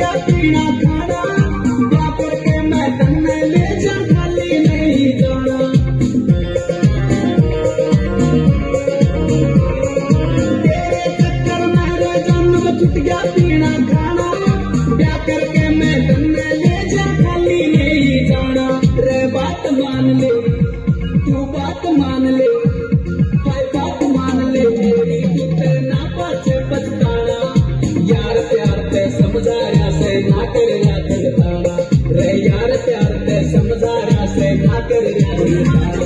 गया पीना खाना, क्या करके मैं तन्ने ले जा खाली नहीं जाना। तेरे चक्कर में रे जन्म छूट गया पीना खाना, क्या करके मैं तन्ने ले जा खाली नहीं जाना। रे बात मान ले, तू बात मान ले, हाय बात मान ले मेरी, तू तेरे ना पाछे पछताना। यार प्यार ते समझाया से ना कर रहा दिलताना, रे यार प्यार ते समझाया से ना कर रहा दिलताना।